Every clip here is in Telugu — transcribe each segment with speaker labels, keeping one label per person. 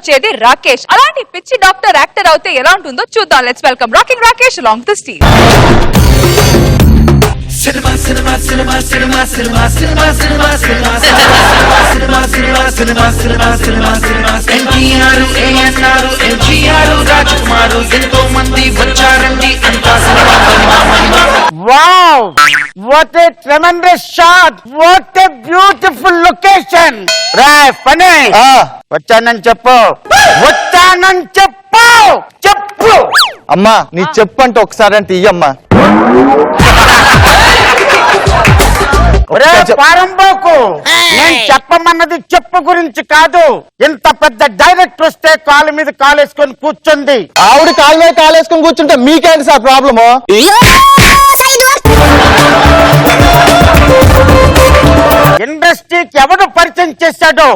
Speaker 1: వచ్చేది రాకేష్. అలాంటి పిచ్చి డాక్టర్ యాక్టర్ అవుతే ఎలా ఉంటుందో చూద్దాం. Let's welcome rocking Rakesh along the stage.
Speaker 2: Cinema, cinema, cinema, cinema, cinema, cinema, cinema, cinema, cinema, cinema, cinema, cinema, cinema, cinema. NTR, ANR, MGR, రాజకుమారు ఎంతో మంది వచ్చారండి అంతా cinema Mahima Mahima.
Speaker 3: Wow! What a tremendous shot! What a beautiful location! Ray, funny! వచ్చానని చెప్పు. వచ్చానని చెప్పు. చెప్పు.
Speaker 4: అమ్మా నీ చెప్పంటే ఒకసారి అంటే ఇయ్యమ్మా.
Speaker 3: పారంబోకు నేను చెప్పమన్నది చెప్పు గురించి కాదు. ఇంత పెద్ద డైరెక్టర్ వస్తే కాలు మీద కాలేసుకొని కూర్చుంది.
Speaker 4: ఆవిడ కాలు మీద కాలేసుకొని కూర్చుంటే మీకేంటి సార్ ప్రాబ్లము?
Speaker 3: ఇండస్ట్రీకి ఎవడు పరిచయం చేశాడో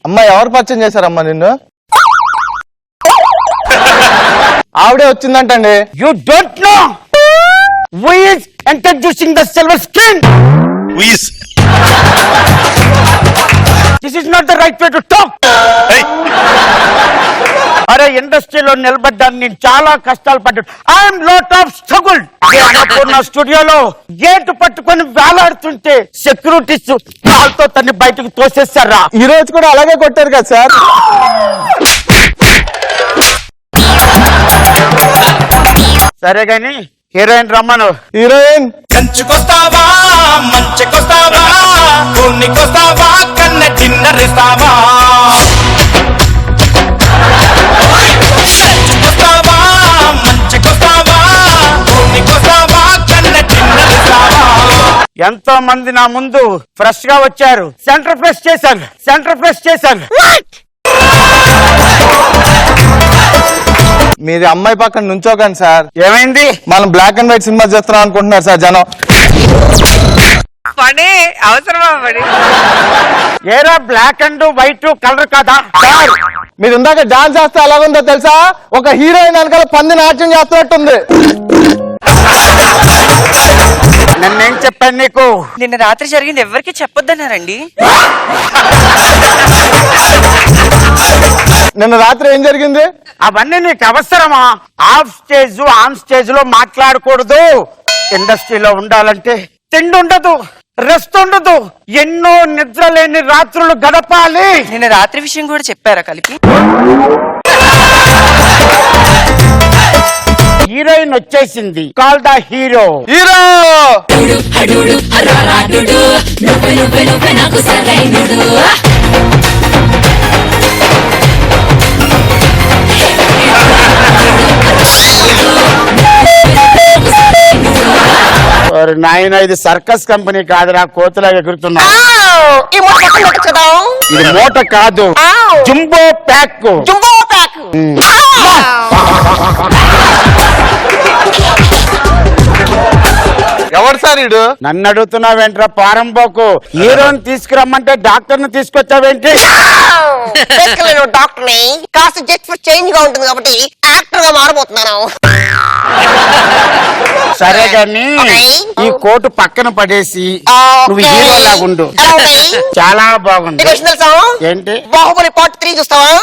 Speaker 4: అమ్మా ఎవరు పరిచయం చేశారమ్మా నిన్ను? ఆవిడే వచ్చిందంటండి.
Speaker 3: You don't know who is introducing the silver screen?
Speaker 5: Who is?
Speaker 3: This is not the right way to talk.
Speaker 5: Hey.
Speaker 3: అరే ఇండస్ట్రీలో నిలబడ్డాను నేను చాలా కష్టాలు పడ్డాను. I'm lot of struggle. Annapurna స్టూడియోలో గేటు పట్టుకొని వేలాడుతుంటే సెక్యూరిటీస్ వాళ్ళతో తన్ని బయటకు తోసేస్తారా.
Speaker 4: ఈ రోజు కూడా అలాగే కొట్టారు కదా సార్.
Speaker 3: సరే గాని హీరోయిన్ రమ్మను.
Speaker 4: హీరోయిన్
Speaker 5: కంచుకొస్తావా మంచుకొస్తావా కూనికొస్తావా కన్న డిన్నర్ ఇస్తావా కంచుకొస్తావా మంచుకొస్తావా కూనికొస్తావా కన్న డిన్నర్ ఇస్తావా.
Speaker 3: ఎంతో మంది నా ముందు ఫ్రెష్ గా వచ్చారు. సెంటర్ ఫ్రెష్ చేశాను.
Speaker 4: మీరు అమ్మాయి పక్కన నుంచోకండి సార్.
Speaker 3: ఏమైంది?
Speaker 4: మనం బ్లాక్ అండ్ వైట్ సినిమా చేస్తున్నాం అనుకుంటున్నారు సార్ జనం.
Speaker 1: అవసరమా
Speaker 3: ఏరా బ్లాక్ అండ్ వైట్ కలర్ కదా
Speaker 4: సార్? మీరు ఇందాక డాన్స్ చేస్తే ఎలాగుందో తెలుసా? ఒక హీరోయిన్ వెనకాల పంది నాట్యం చేస్తున్నట్టుంది.
Speaker 3: నన్నేం చెప్పాను నీకు?
Speaker 6: నిన్న రాత్రి జరిగింది ఎవరికి చెప్పొద్దన్నారండి.
Speaker 4: నిన్న రాత్రి ఏం జరిగింది?
Speaker 3: అవన్నీ నీకు అవసరమా? ఆఫ్ స్టేజ్ ఆన్ స్టేజ్ లో మాట్లాడకూడదు. ఇండస్ట్రీలో ఉండాలంటే తిండి ఉండదు, రెస్ట్ ఉండదు, ఎన్నో నిద్ర లేని రాత్రులు గడపాలి.
Speaker 6: నిన్న రాత్రి విషయం కూడా చెప్పారా కలిపి?
Speaker 3: హీరోయిన్ వచ్చేసింది. Call the hero.
Speaker 4: హీరో
Speaker 3: నాయన ఇది సర్కస్ కంపెనీ కాదురా, కోతులా ఎగురుతున్నా. ఇది మూట కాదు, జంబో ప్యాక్.
Speaker 4: ఎవరు సార్ ఇడు?
Speaker 3: నన్ను అడుగుతున్నావేంట్రా పారంపోకు? హీరోని తీసుకురమ్మంటే డాక్టర్ ని తీసుకొచ్చావేంటి?
Speaker 7: డాక్టర్ ని కాస్త జస్ట్ చేంజ్ గా ఉంటుంది కాబట్టి యాక్టర్ గా మారబోతున్నాను.
Speaker 3: సరే గాని ఈ కోటు పక్కన పడేసి నువ్వు హీరో లాగుండు. చాలా బాగుంది. ఏంటి?
Speaker 7: బాహుబలి పార్ట్ 3 చూస్తావా?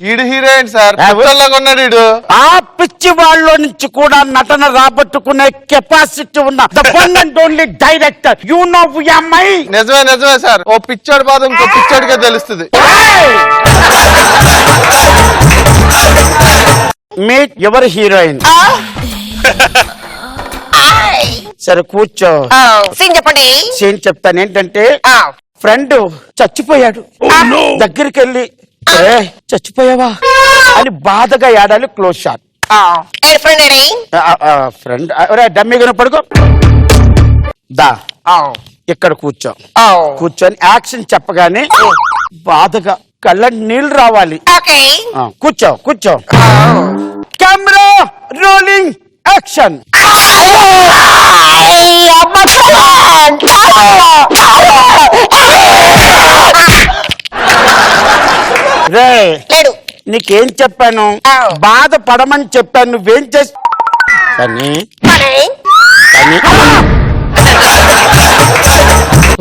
Speaker 4: ఈడు హీరోయిన్ సార్. లాగా ఉన్నాడు ఈడు.
Speaker 3: ఆ పిచ్చి వాళ్ళలో నుంచి కూడా నటన రాబట్టుకునే కెపాసిటీ ఉన్న the one and only director. You know who am I?
Speaker 4: నిజమే సార్. ఓ పిచ్చోడి బాధ ఇంకో పిచ్చోడికే తెలుస్తుంది.
Speaker 3: మీట్ ఎవరు హీరోయిన్? సరే కూర్చో.
Speaker 7: సీన్ చెప్పండి.
Speaker 3: సీన్ చెప్తాను. ఏంటంటే ఫ్రెండ్ చచ్చిపోయాడు. దగ్గరికి వెళ్ళి చచ్చిపోయావా అని బాధగా ఏడాలి. Close shot. ఫ్రెండ్ డమ్మీ గా పడుకో. దా ఇక్కడ కూర్చో. కూర్చొని యాక్షన్ చెప్పగానే బాధగా కళ్ళ నీళ్ళు రావాలి. కూర్చో. Camera rolling action. రే నీకేం చెప్పాను? బాధపడమని చెప్పాను. నువ్వేం చేస్తా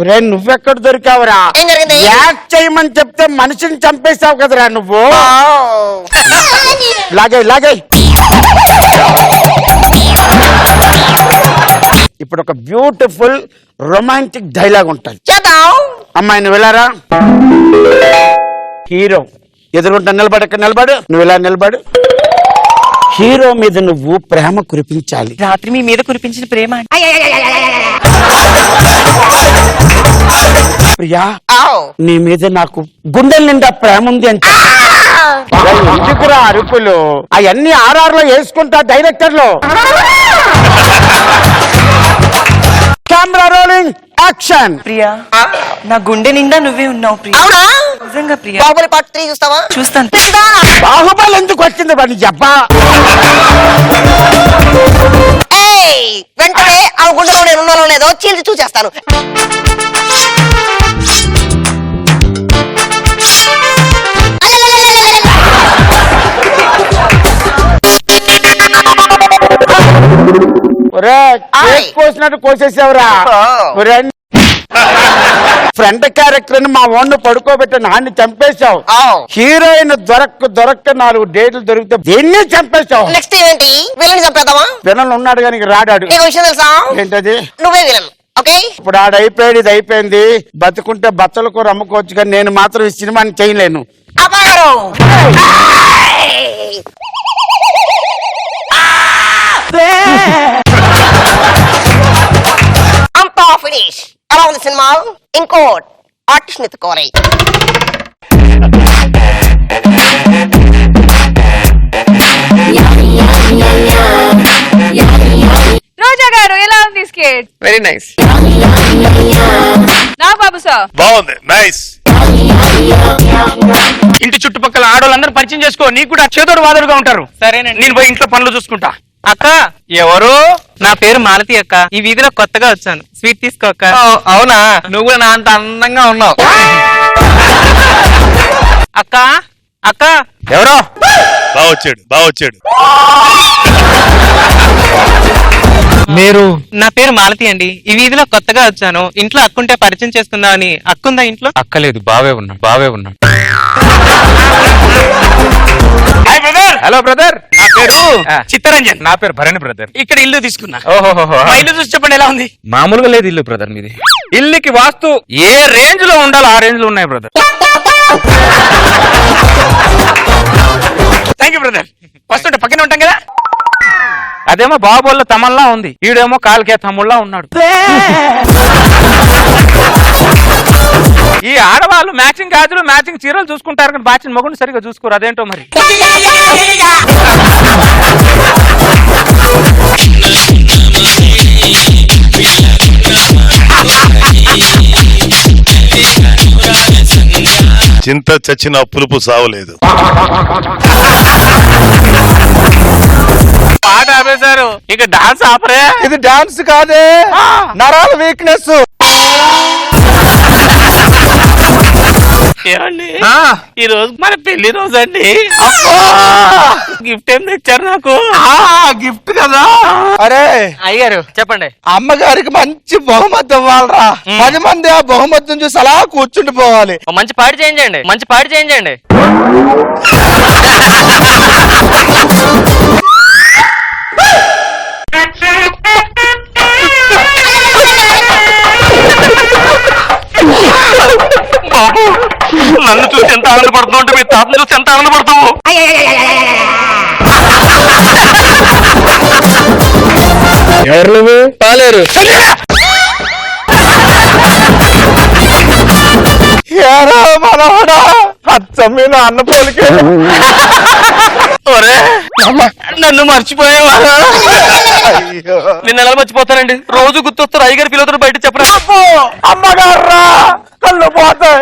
Speaker 3: ఒరే నువ్వెక్కడ దొరికావురా?
Speaker 7: ఏం జరిగింది?
Speaker 3: యాక్ట్ చేయమని చెప్తే మనిషిని చంపేశావు కదరా నువ్వు. లాగే లాగే. ఇప్పుడు ఒక బ్యూటిఫుల్ రొమాంటిక్ డైలాగ్ ఉంటుంది.
Speaker 7: చేద్దాం.
Speaker 3: అమ్మాయి నువ్వు వెళ్ళారా? హీరో ఎదురుంటా నిలబడు. నువ్వు ఇలా నిలబడు. హీరో మీద నువ్వు ప్రేమ కురిపించాలి.
Speaker 6: రాత్రి మీ మీద కురిపించిన ప్రేమ అండి.
Speaker 3: ప్రియా
Speaker 7: ఆవ్.
Speaker 3: నీ మీద నాకు గుండెల నిండా ప్రేమ ఉంది అంటే ఎందుకురా అరుపులు? అవన్నీ ఆర్ఆర్లో వేసుకుంటా డైరెక్టర్లు. Camera rolling action.
Speaker 6: ప్రియా నా గుండె నిండా నువ్వే ఉన్నావు ప్రియా.
Speaker 7: అవునా?
Speaker 6: నిజంగా ప్రియా.
Speaker 7: బాహుబలి పార్ట్ 3 చూస్తావా?
Speaker 6: చూస్తాను.
Speaker 3: బాహుబలి ఎందుకు వచ్చింది వాడిని జబ్బా?
Speaker 7: ఏయ్, వెంటనే ఆ గుండెలో నేను ఉన్నానో లేదో చీల్చి చూసేస్తాను.
Speaker 3: ఒరే
Speaker 7: ఆయ్.
Speaker 3: కోసినట్టు కోసేసావురా. ఒరే ఫ్రెండ్ క్యారెక్టర్ అని మా ఓన్ పడుకోబెట్టి నాన్ని చంపేశావు.
Speaker 7: ఆవ్.
Speaker 3: హీరోయిన్ దొరక్క 4 డేట్లు దొరికితే దీన్ని చంపేశావు.
Speaker 7: నెక్స్ట్ ఏంటి? విలన్ చంపేద్దామా?
Speaker 3: వినలు ఉన్నాడు కానీ రాడాడు.
Speaker 7: నీకు విషయం తెలుసా?
Speaker 3: ఏంటది?
Speaker 7: నువ్వే విలన్. ఓకే,
Speaker 3: ఇప్పుడు ఆడైపోయాడు, ఇది అయిపోయింది. బతుకుంటే బచ్చల కూర అమ్ముకోవచ్చు కానీ నేను మాత్రం ఈ సినిమాని చేయలేను.
Speaker 7: అపారం. అంతా ఫినిష్. ఎలా ఉంది సినిమా? ఇంకో ఆర్టిస్ట్ ఎత్తుకోవాలి.
Speaker 1: రోజా గారు ఎలా ఉంది స్కేట్?
Speaker 6: Very nice.
Speaker 1: నా బాబు సార్
Speaker 5: బాగుంది, నైస్.
Speaker 8: ఇంటి చుట్టుపక్కల ఆడవాళ్ళందరూ పరిచయం చేసుకో, నీకు కూడా చేదోడు వాదోడుగా ఉంటారు.
Speaker 6: సరేనండి.
Speaker 8: నేను పోయి ఇంట్లో పనులు చూసుకుంటా.
Speaker 6: అక్క,
Speaker 8: ఎవరు?
Speaker 6: నా పేరు మాలతి అక్క. ఈ వీధిలో కొత్తగా వచ్చాను, స్వీట్ తీసుకో అక్క.
Speaker 8: అవునా, నువ్వు కూడా నా అంత అందంగా ఉన్నావు.
Speaker 6: అక్క అక్క
Speaker 8: ఎవరో
Speaker 5: బాగా వచ్చాడు.
Speaker 8: మీరు?
Speaker 6: నా పేరు మాలతి అండి. ఈ వీధిలో కొత్తగా వచ్చాను, ఇంట్లో అక్కుంటే పరిచయం చేసుకుందామని. అక్కుందా ఇంట్లో?
Speaker 8: అక్కలేదు, బావే ఉన్నాడు. హలో బ్రదర్, నా పేరు చిత్తరంజన్. నా పేరు భరణి బ్రదర్. ఇక్కడ ఇల్లు తీసుకున్నా. ఓహో, మా ఇల్లు చూసి చెప్పండి ఎలా ఉంది? మామూలుగా లేదు ఇల్లు బ్రదర్ మీది. ఇల్లుకి వాస్తు ఏ రేంజ్ లో ఉండాలో ఆ రేంజ్ లో ఉన్నాయి బ్రదర్. Thank you brother. వస్తుంటే పక్కనే ఉంటాం కదా. అదేమో బాబోళ్ళ తమల్లా ఉంది, ఈడేమో కాలికే తమ్ముళ్ళ ఉన్నాడు. ఈ ఆడవాళ్ళు మ్యాచింగ్ గాజులు మ్యాచింగ్ చీరలు చూసుకుంటారు కానీ బాచిన మొగుడు సరిగా చూసుకోరు, అదేంటో మరి.
Speaker 5: చింత చచ్చిన పులుపు సావలేదు.
Speaker 8: పాట ఆపేశారు, ఇక డాన్స్ ఆపరే.
Speaker 4: ఇది డాన్స్ కాదే, నరాల వీక్నెస్.
Speaker 8: ఏమండి, ఈ రోజు మన పెళ్లి రోజు అండి. గిఫ్ట్ ఏం తెచ్చారు నాకు?
Speaker 4: గిఫ్ట్ కదా. అరే
Speaker 6: అయ్యారు చెప్పండి.
Speaker 4: అమ్మగారికి మంచి బహుమతి ఇవ్వాలరా. 10 మంది ఆ బహుమతిని చూసి అలా కూర్చుండిపోవాలి.
Speaker 6: మంచి పాట చేయించండి.
Speaker 8: నన్ను చూసి ఎంత ఆనందపడుతున్నావు అంటే మీ తాతను చూసి ఎంత ఆనందపడతావు. ఎవరు నువ్వు? పాలేరు.
Speaker 4: ఏరా మనవడా, అచ్చం మీద అన్న పోలికే.
Speaker 8: ఒరే, నన్ను మర్చిపోయేవా? నిన్న ఎలా మర్చిపోతానండి, రోజు గుర్తొస్తారు. అయ్యగారు పిల్లలు బయట చెప్పరా.
Speaker 3: అమ్మగారు కళ్ళు పోతాయి.